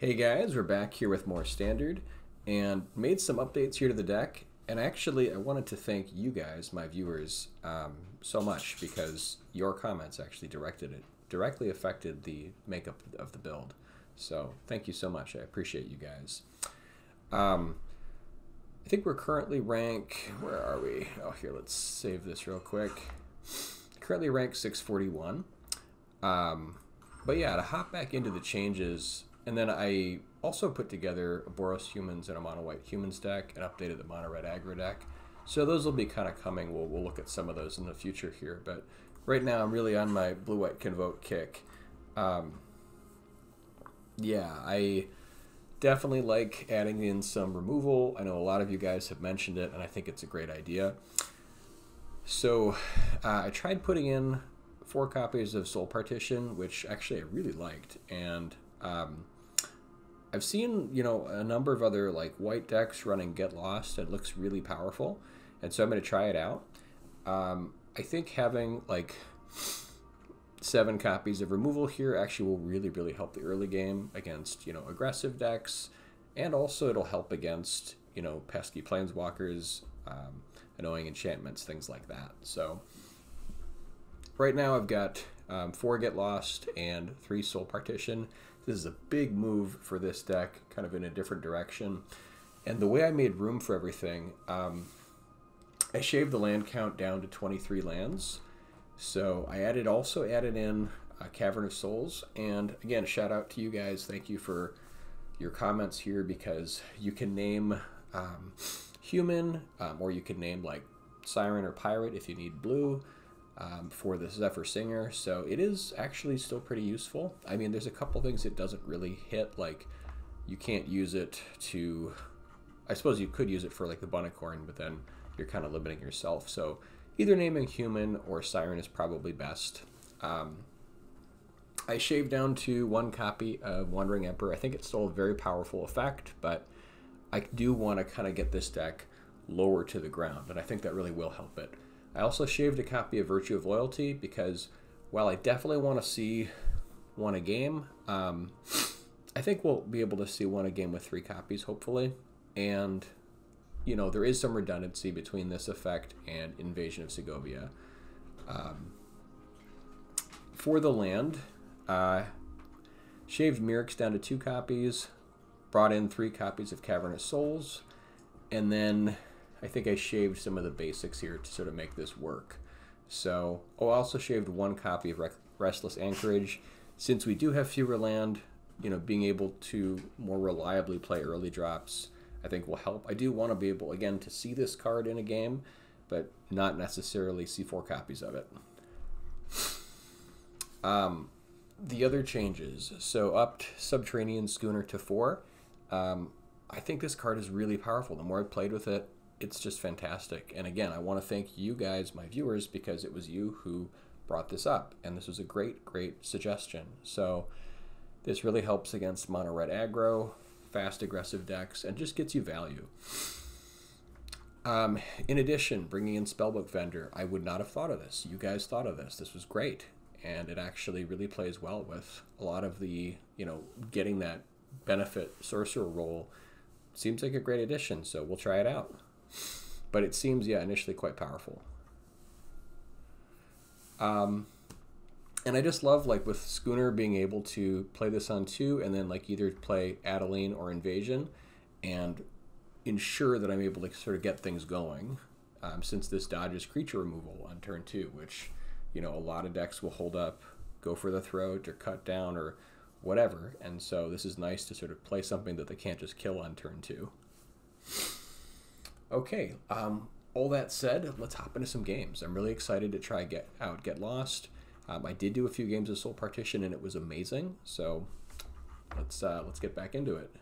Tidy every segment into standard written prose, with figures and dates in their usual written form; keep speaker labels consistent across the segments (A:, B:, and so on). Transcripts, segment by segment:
A: Hey guys, we're back here with more Standard and made some updates here to the deck. And actually, I wanted to thank you guys, my viewers, so much because your comments actually directly affected the makeup of the build. So thank you so much. I appreciate you guys. I think we're currently rank, where are we? Oh, here, let's save this real quick. Currently rank 641. But yeah, to hop back into the changes, and then I also put together a Boros Humans and a Mono White Humans deck and updated the Mono Red Aggro deck. So those will be kind of coming. We'll look at some of those in the future here. But right now I'm really on my Blue White Convoke kick. Yeah, I definitely like adding in some removal. I know a lot of you guys have mentioned it, and I think it's a great idea. So I tried putting in 4 copies of Soul Partition, which actually I really liked, and I've seen, you know, a number of other like white decks running Get Lost. It looks really powerful, and so I'm going to try it out. I think having like 7 copies of removal here actually will really help the early game against, you know, aggressive decks, and also it'll help against, you know, pesky planeswalkers, annoying enchantments, things like that. So right now I've got 4 Get Lost and 3 Soul Partition. This is a big move for this deck, kind of in a different direction. And the way I made room for everything, I shaved the land count down to 23 lands. So I also added in Cavern of Souls. And again, shout out to you guys. Thank you for your comments here, because you can name human, or you can name like Siren or Pirate if you need blue. For the Zephyr Singer, so it is actually still pretty useful. I mean, there's a couple things it doesn't really hit, like you can't use it to, I suppose you could use it for like the Bunnicorn, but then you're kind of limiting yourself. So either naming human or Siren is probably best. I shaved down to 1 copy of Wandering Emperor. I think it's still a very powerful effect, but I do want to kind of get this deck lower to the ground, and I think that really will help it. I also shaved a copy of Virtue of Loyalty because while I definitely want to see 1 a game, I think we'll be able to see 1 a game with 3 copies, hopefully. And, you know, there is some redundancy between this effect and Invasion of Segovia. For the land, shaved Mirix down to 2 copies, brought in 3 copies of Cavern of Souls, and then I think I shaved some of the basics here to sort of make this work. So, I also shaved 1 copy of Restless Anchorage. Since we do have fewer land, you know, being able to more reliably play early drops, I think will help. I do want to be able, again, to see this card in a game, but not necessarily see 4 copies of it. The other changes. So, upped Subterranean Schooner to 4. I think this card is really powerful. The more I've played with it, it's just fantastic. And again, I want to thank you guys, my viewers, because it was you who brought this up, and this was a great suggestion. So this really helps against Mono Red Aggro, fast aggressive decks, and just gets you value. In addition, bringing in Spellbook Vendor, I would not have thought of this. You guys thought of this. This was great, and it actually really plays well with a lot of the, you know, getting that benefit sorcerer role. Seems like a great addition, so we'll try it out. But it seems, yeah, initially quite powerful. And I just love, like, with Schooner being able to play this on 2 and then, like, either play Adeline or Invasion and ensure that I'm able to sort of get things going, since this dodges creature removal on turn 2, which, you know, a lot of decks will hold up, go for the throat or cut down or whatever. And so this is nice to sort of play something that they can't just kill on turn 2. Okay, all that said, let's hop into some games. I'm really excited to try Get Lost. I did do a few games of Soul Partition, and it was amazing. So let's get back into it.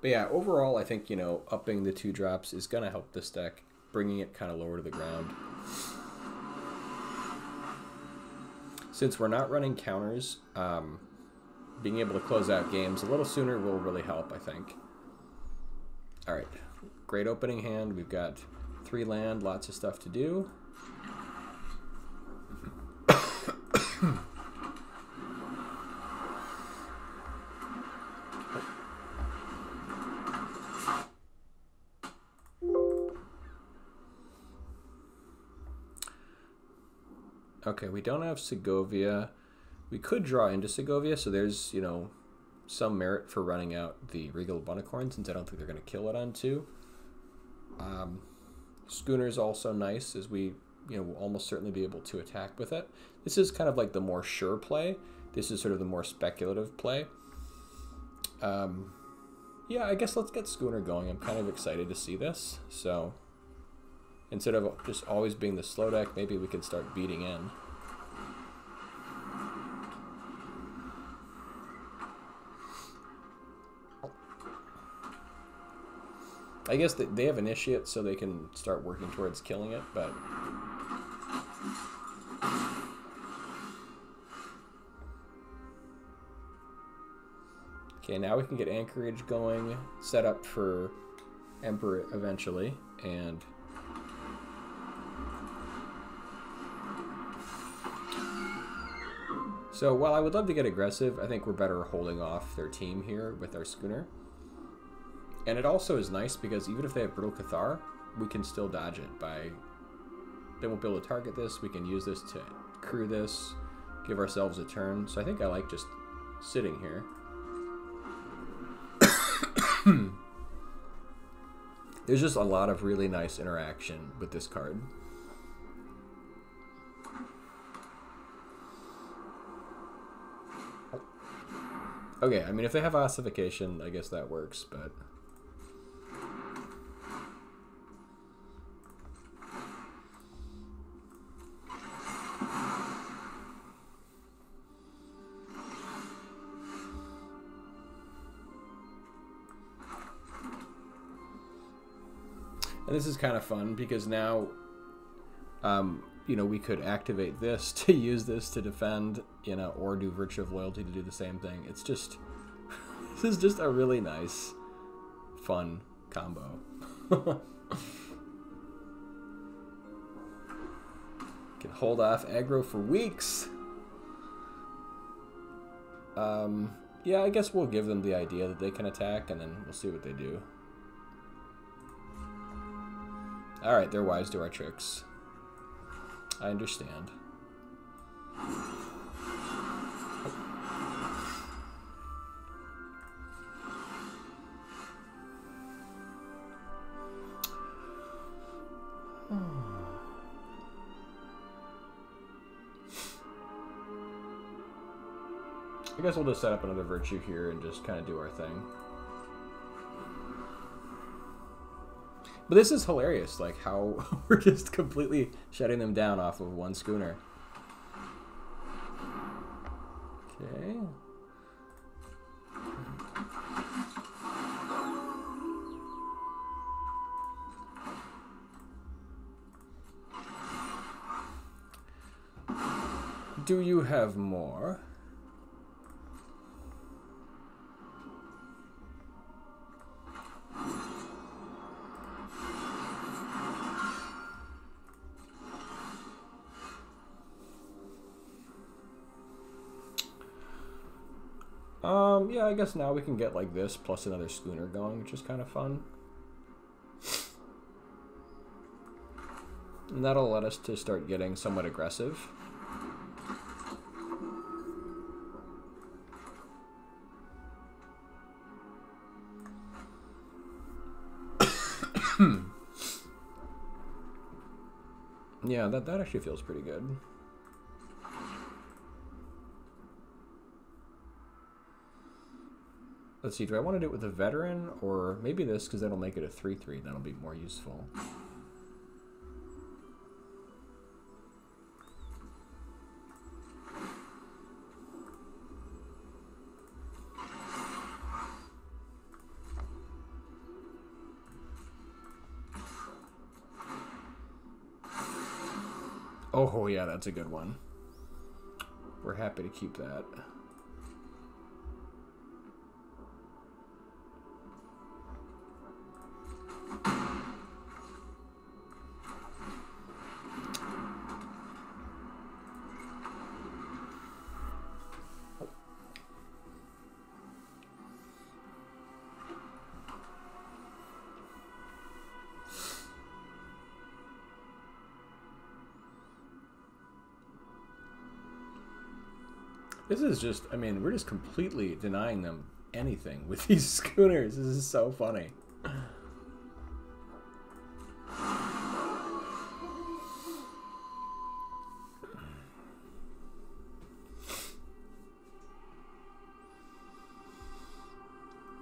A: But yeah, overall, I think, you know, upping the 2 drops is going to help this deck, bringing it kind of lower to the ground. Since we're not running counters, being able to close out games a little sooner will really help, I think. All right, great opening hand. We've got 3 land, lots of stuff to do. Okay, we don't have Segovia. We could draw into Segovia, so there's, you know, some merit for running out the Regal Bunicorn, since I don't think they're going to kill it on 2. Schooner's also nice, as we, you know, will almost certainly be able to attack with it. This is kind of like the more sure play. This is sort of the more speculative play. Yeah, I guess let's get Schooner going. I'm kind of excited to see this, so instead of just always being the slow deck, maybe we can start beating in. I guess that they have Initiate, so they can start working towards killing it, but... Okay, now we can get Anchorage going, set up for Emperor eventually, and... So while I would love to get aggressive, I think we're better holding off their team here with our Schooner. And it also is nice because even if they have Brittle Cathar, we can still dodge it by... They won't be able to target this. We can use this to crew this, give ourselves a turn. So I think I like just sitting here. There's just a lot of really nice interaction with this card. Okay, I mean, if they have Ossification, I guess that works, but... And this is kind of fun because now, you know, we could activate this to use this to defend, you know, or do Virtue of Loyalty to do the same thing. It's just, this is just a really nice, fun combo. Can hold off aggro for weeks. Yeah, I guess we'll give them the idea that they can attack, and then we'll see what they do. Alright, they're wise to our tricks. I understand. I guess we'll just set up another Virtue here and just kind of do our thing. But this is hilarious, like how we're just completely shutting them down off of one Schooner. Okay. Do you have more? Yeah, I guess now we can get like this plus another Schooner going, which is kind of fun. And that'll let us to start getting somewhat aggressive. Yeah, that actually feels pretty good. Let's see, do I want to do it with a veteran, or maybe this, because that'll make it a 3/3, that'll be more useful. Oh yeah, that's a good one. We're happy to keep that. This is just, I mean, we're just completely denying them anything with these schooners. This is so funny.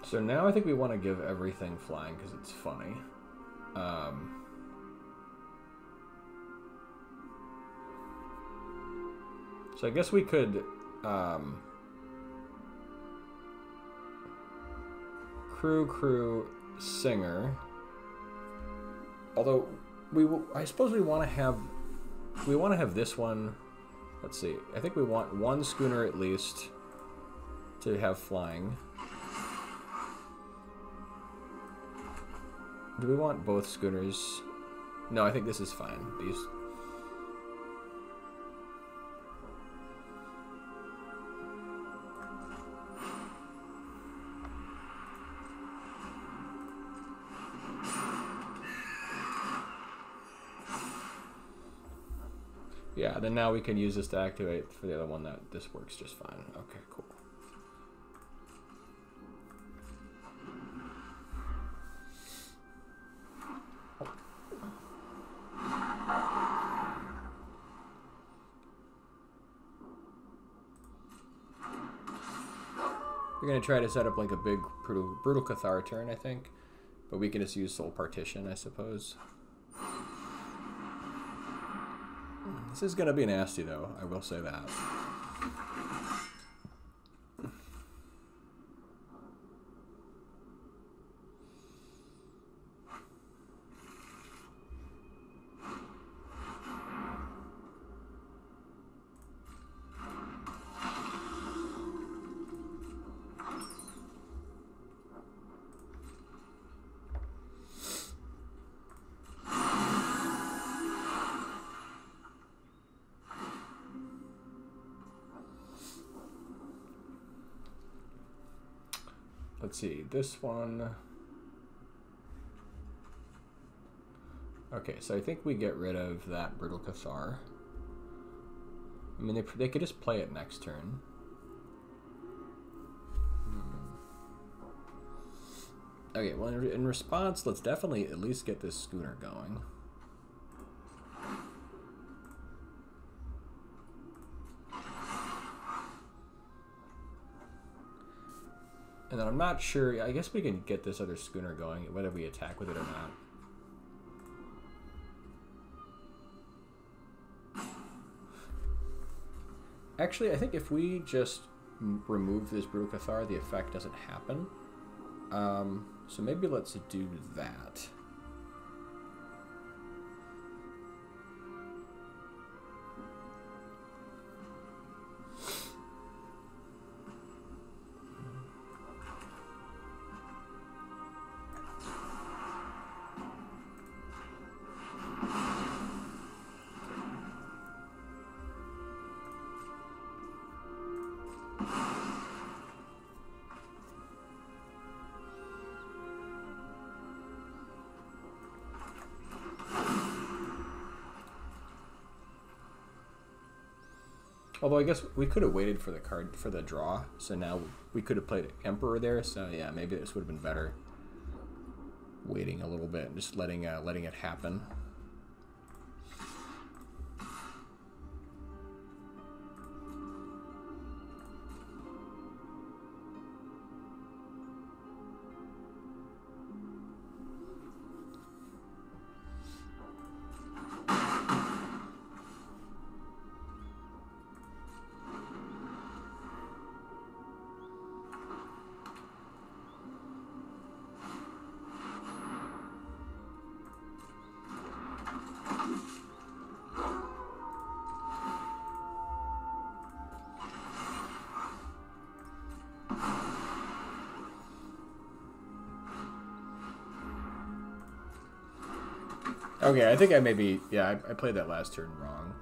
A: So now I think we want to give everything flying because it's funny. So I guess we could crew singer. Although I suppose we want to have this one. Let's see. I think we want one schooner at least to have flying. Do we want both schooners? No, I think this is fine. These. Yeah, then now we can use this to activate for the other one. That this works just fine. Okay, cool. We're gonna try to set up like a big brutal Cathar turn, I think, but we can just use Soul Partition, I suppose. This is gonna be nasty, though. I will say that. Let's see, this one. Okay, so I think we get rid of that Brutal Cathar. I mean, they could just play it next turn. Okay, well, in response, let's definitely at least get this schooner going. And then I'm not sure, I guess we can get this other schooner going, whether we attack with it or not. Actually, I think if we just remove this Brutal Cathar, the effect doesn't happen. So maybe let's do that. Although I guess we could have waited for the card for the draw, so now we could have played Emperor there. So yeah, maybe this would have been better. Waiting a little bit and just letting it happen. Okay, I think I maybe, yeah, I played that last turn wrong.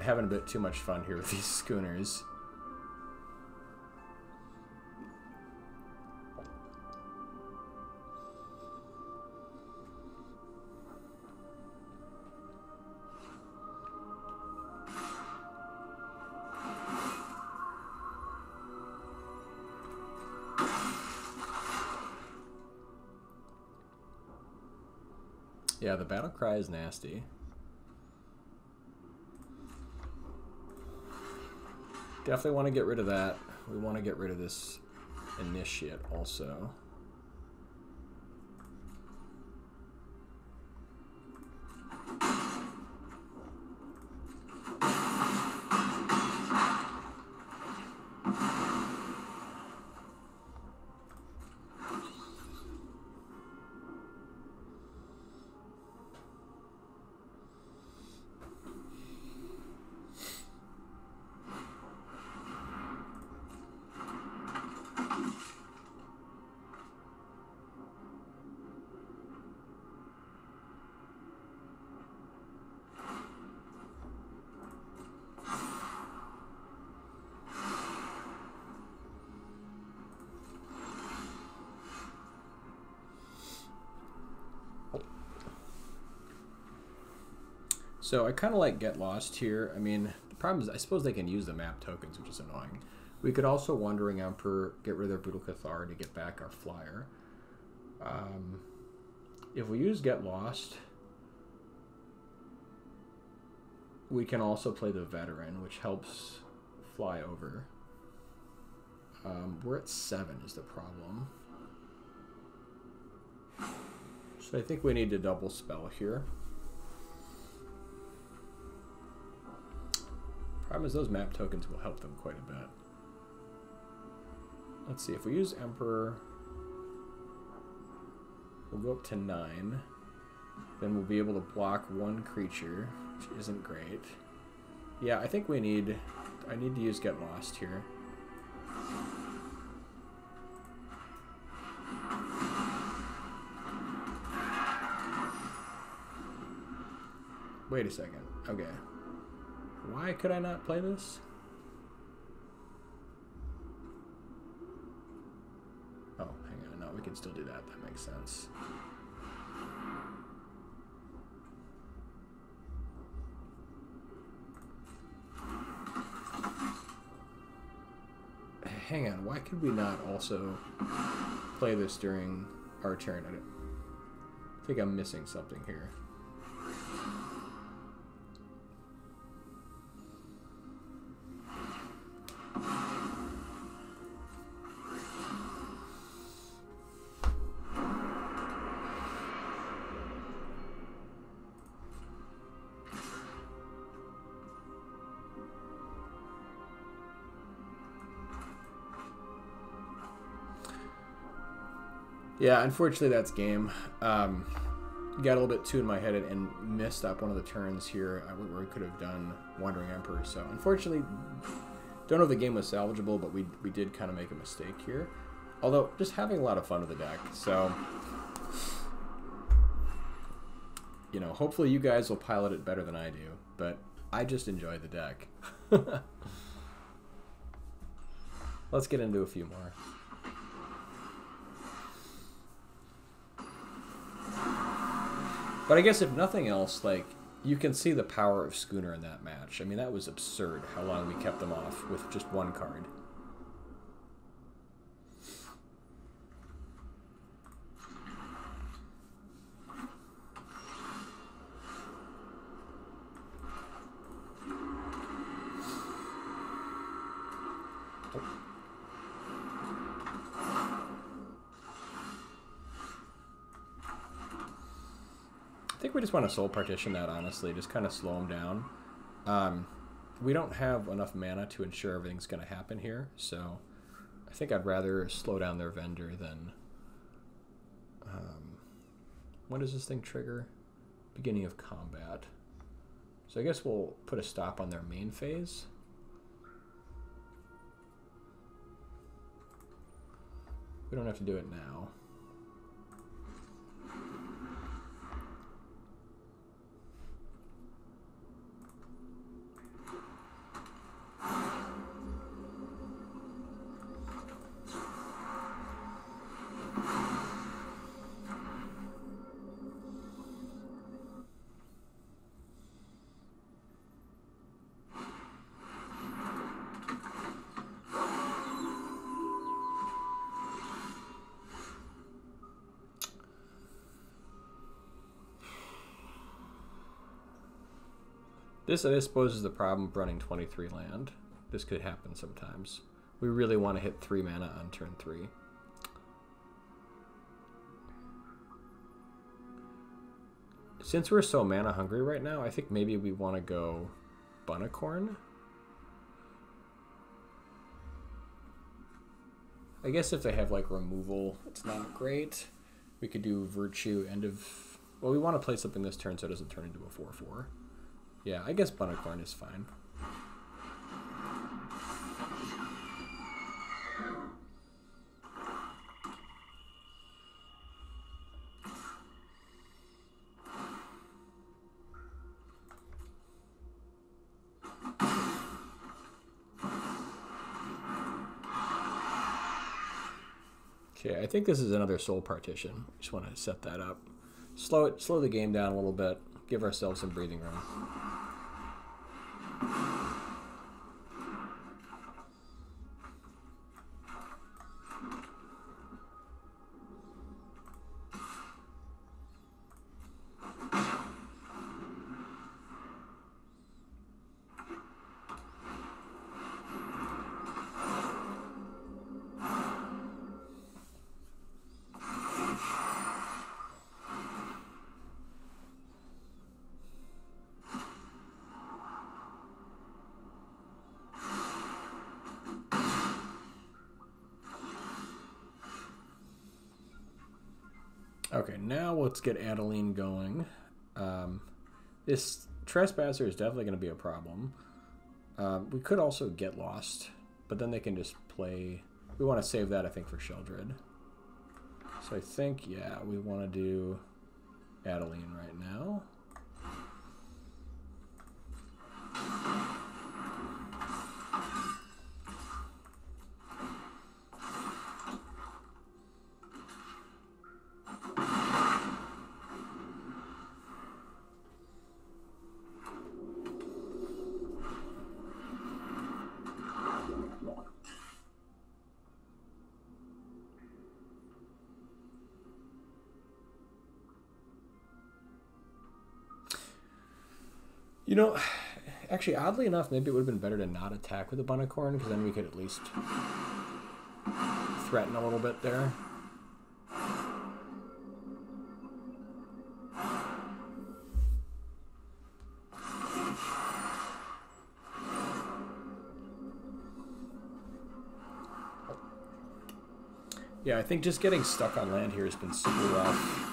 A: Having a bit too much fun here with these schooners. Yeah, the battle cry is nasty. Definitely want to get rid of that. We want to get rid of this initiate also. So I kind of like Get Lost here. I mean, the problem is I suppose they can use the map tokens, which is annoying. We could also Wandering Emperor, get rid of their Brutal Cathar to get back our flyer. If we use Get Lost, we can also play the Veteran, which helps fly over. We're at 7 is the problem. So I think we need to double spell here. Problem is those map tokens will help them quite a bit. Let's see, if we use Emperor, we'll go up to 9. Then we'll be able to block 1 creature, which isn't great. Yeah, I think I need to use Get Lost here. Wait a second. Okay. Why could I not play this? Oh, hang on. No, we can still do that. That makes sense. Hang on. Why could we not also play this during our turn? I think I'm missing something here. Yeah, unfortunately that's game. Got a little bit too in my head and missed up one of the turns here where we could have done Wandering Emperor. So unfortunately, don't know if the game was salvageable, but we did kind of make a mistake here. Although, just having a lot of fun with the deck. So, you know, hopefully you guys will pilot it better than I do. But I just enjoy the deck. Let's get into a few more. But I guess if nothing else, like, you can see the power of Schooner in that match. I mean, that was absurd how long we kept them off with just 1 card. I think we just want to soul partition that, honestly, just kind of slow them down. We don't have enough mana to ensure everything's going to happen here, so I think I'd rather slow down their vendor than... when does this thing trigger? Beginning of combat. So I guess we'll put a stop on their main phase. We don't have to do it now. This, I suppose, is the problem of running 23 land. This could happen sometimes. We really want to hit 3 mana on turn 3. Since we're so mana hungry right now, I think maybe we want to go Bunicorn. I guess if they have like removal, it's not great. We could do Virtue, end of... Well, we want to play something this turn so it doesn't turn into a 4/4. Yeah, I guess Bunicorn is fine. Okay, I think this is another soul partition. Just want to set that up. Slow the game down a little bit. Give ourselves some breathing room. Okay, now let's get Adeline going. This Trespasser is definitely going to be a problem. We could also get lost, but then they can just play... We want to save that, I think, for Sheldred. So I think, yeah, we want to do Adeline right now. You know, actually, oddly enough, maybe it would have been better to not attack with a Bunicorn, because then we could at least threaten a little bit there. Yeah, I think just getting stuck on land here has been super rough.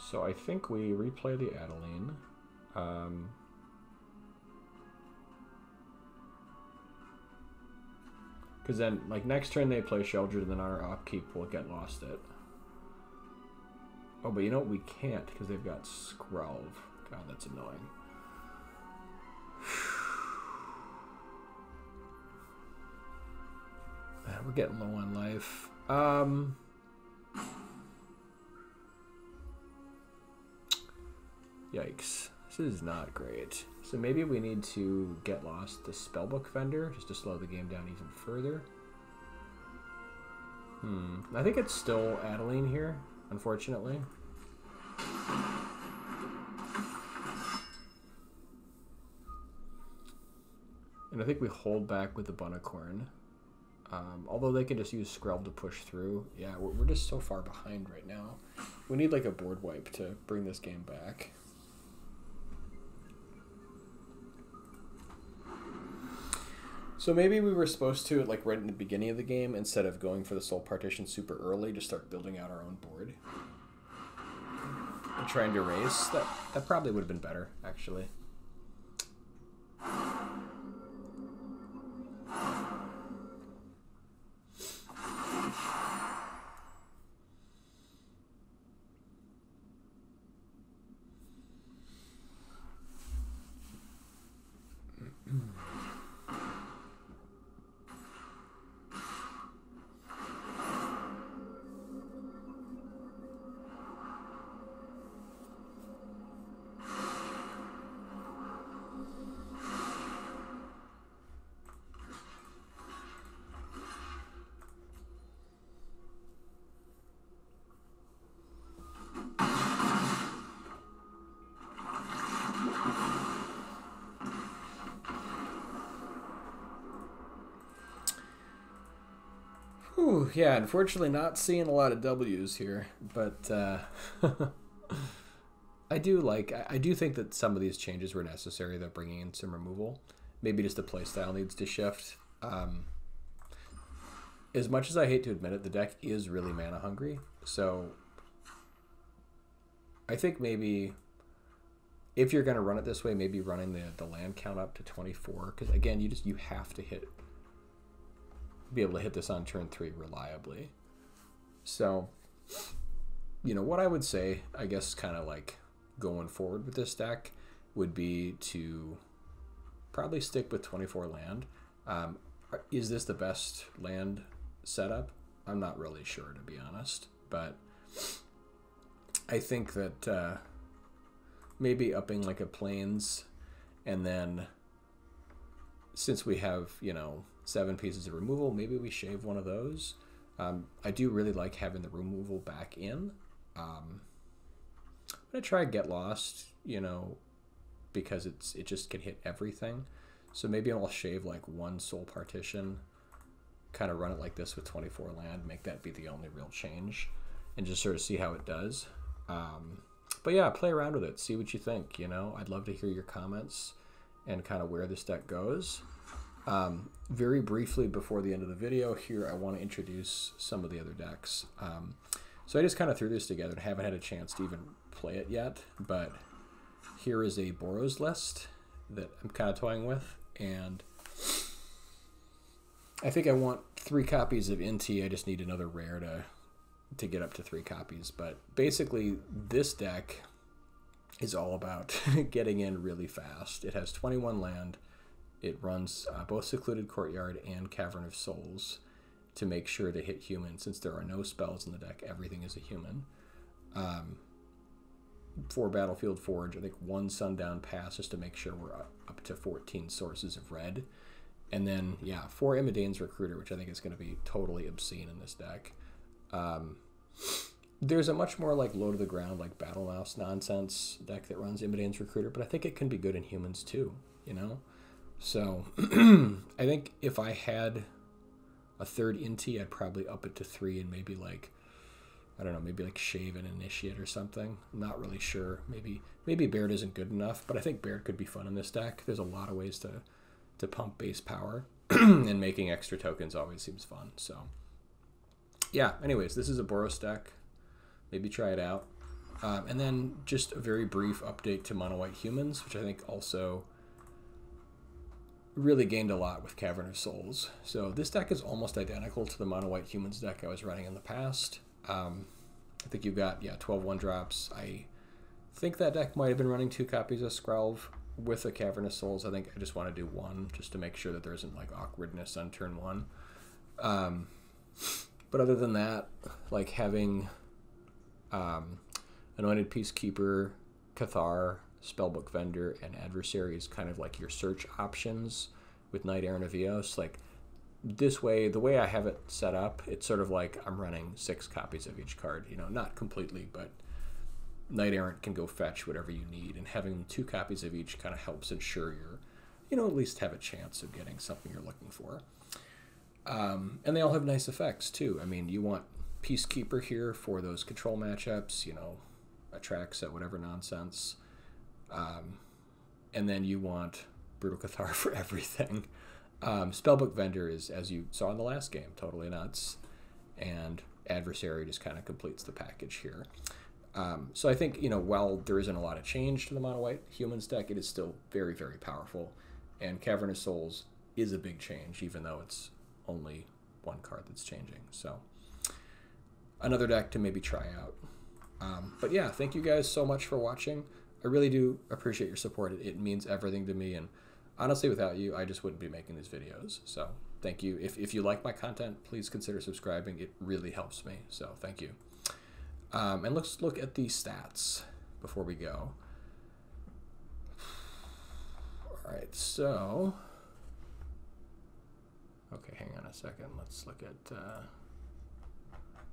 A: So I think we replay the Adeline. Because then, like, next turn they play Sheldred, and then our upkeep will get lost it. Oh, but you know what? We can't, because they've got Skrelv. God, that's annoying. Man, we're getting low on life. Yikes. This is not great. So maybe we need to get lost the Spellbook Vendor just to slow the game down even further. I think it's still Adeline here, unfortunately. And I think we hold back with the Bunicorn. Although they can just use Skrelv to push through. Yeah, we're just so far behind right now. We need like a board wipe to bring this game back. So maybe we were supposed to, like, right in the beginning of the game, instead of going for the soul partition super early, to start building out our own board. And trying to race. That probably would have been better, actually. Whew, yeah, unfortunately not seeing a lot of W's here, but I do think that some of these changes were necessary. They're bringing in some removal. Maybe just the playstyle needs to shift. As much as I hate to admit it, the deck is really mana hungry. So I think maybe if you're going to run it this way, maybe running the land count up to 24. Because again, you have to be able to hit this on turn 3 reliably. So, you know, what I would say, I guess, kind of like going forward with this deck would be to probably stick with 24 land. Is this the best land setup? I'm not really sure, to be honest, but I think that maybe upping like a plains, and then since we have, you know, 7 pieces of removal, maybe we shave one of those. I do really like having the removal back in. I'm gonna try Get Lost, you know, because it just can hit everything. So maybe I'll shave like 1 soul partition, kind of run it like this with 24 land, make that be the only real change, and just sort of see how it does. But yeah, play around with it, see what you think. You know, I'd love to hear your comments and kind of where this deck goes. Very briefly before the end of the video here, I want to introduce some of the other decks. So I just kind of threw this together and haven't had a chance to even play it yet, but here is a Boros list that I'm kind of toying with, and I think I want 3 copies of NT. I just need another rare to get up to 3 copies. But basically, this deck is all about getting in really fast. It has 21 land. It runs both Secluded Courtyard and Cavern of Souls to make sure to hit human. Since there are no spells in the deck, everything is a human. 4 Battlefield Forge, I think 1 Sundown Pass just to make sure we're up to 14 sources of red. And then, yeah, 4 Imidane's Recruiter, which I think is going to be totally obscene in this deck. There's a much more like low to the ground, like Battle Mouse nonsense deck that runs Imidane's Recruiter, but I think it can be good in humans too, you know? So I think if I had a 3rd Inti, I'd probably up it to 3 and maybe like, I don't know, maybe like shave an Initiate or something. I'm not really sure. Maybe Baird isn't good enough, but I think Baird could be fun in this deck. There's a lot of ways to pump base power, and making extra tokens always seems fun. So yeah, anyways, this is a Boros deck. Maybe try it out. And then just a very brief update to Mono White Humans, which I think also really gained a lot with Cavern of Souls. So this deck is almost identical to the Mono White Humans deck I was running in the past. I think you've got, yeah, 12 1-drops. I think that deck might have been running 2 copies of Skrelv with a Cavern of Souls. I think I just want to do 1 just to make sure that there isn't like awkwardness on turn 1. But other than that, like having Anointed Peacekeeper, Cathar, Spellbook Vendor, and Adversary is kind of like your search options with Knight Errant of Eos. Like this way, the way I have it set up, it's sort of like I'm running 6 copies of each card. You know, not completely, but Knight Errant can go fetch whatever you need, and having 2 copies of each kind of helps ensure you're, you know, at least have a chance of getting something you're looking for. And they all have nice effects too. I mean, you want Peacekeeper here for those control matchups, you know, Atraxa, whatever nonsense. And then you want Brutal Cathar for everything. Spellbook Vendor is, as you saw in the last game, totally nuts. And Adversary just kind of completes the package here. So I think, you know, while there isn't a lot of change to the Mono White Humans deck, it is still very, very powerful. And Cavern of Souls is a big change, even though it's only 1 card that's changing. So another deck to maybe try out. But yeah, thank you guys so much for watching. I really do appreciate your support. It means everything to me, and honestly, without you, I just wouldn't be making these videos. So thank you. If you like my content, please consider subscribing. It really helps me. So thank you. And let's look at the stats before we go. All right, so okay, hang on a second. Let's look at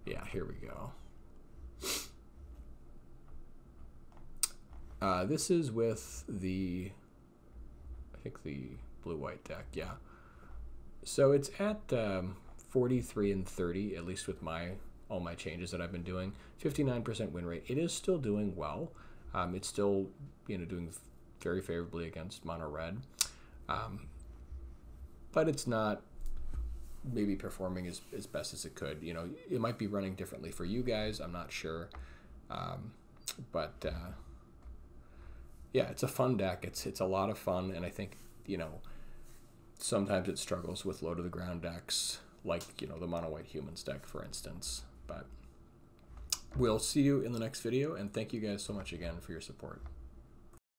A: yeah, here we go. This is with the, I think the blue-white deck, yeah. So it's at 43 and 30, at least with all my changes that I've been doing. 59% win rate. It is still doing well. It's still, doing very favorably against mono red. But it's not maybe performing as best as it could. It might be running differently for you guys. I'm not sure. But yeah, it's a fun deck. It's a lot of fun, and I think, sometimes it struggles with low to the ground decks, like, the mono white humans deck, for instance. But we'll see you in the next video, and thank you guys so much again for your support.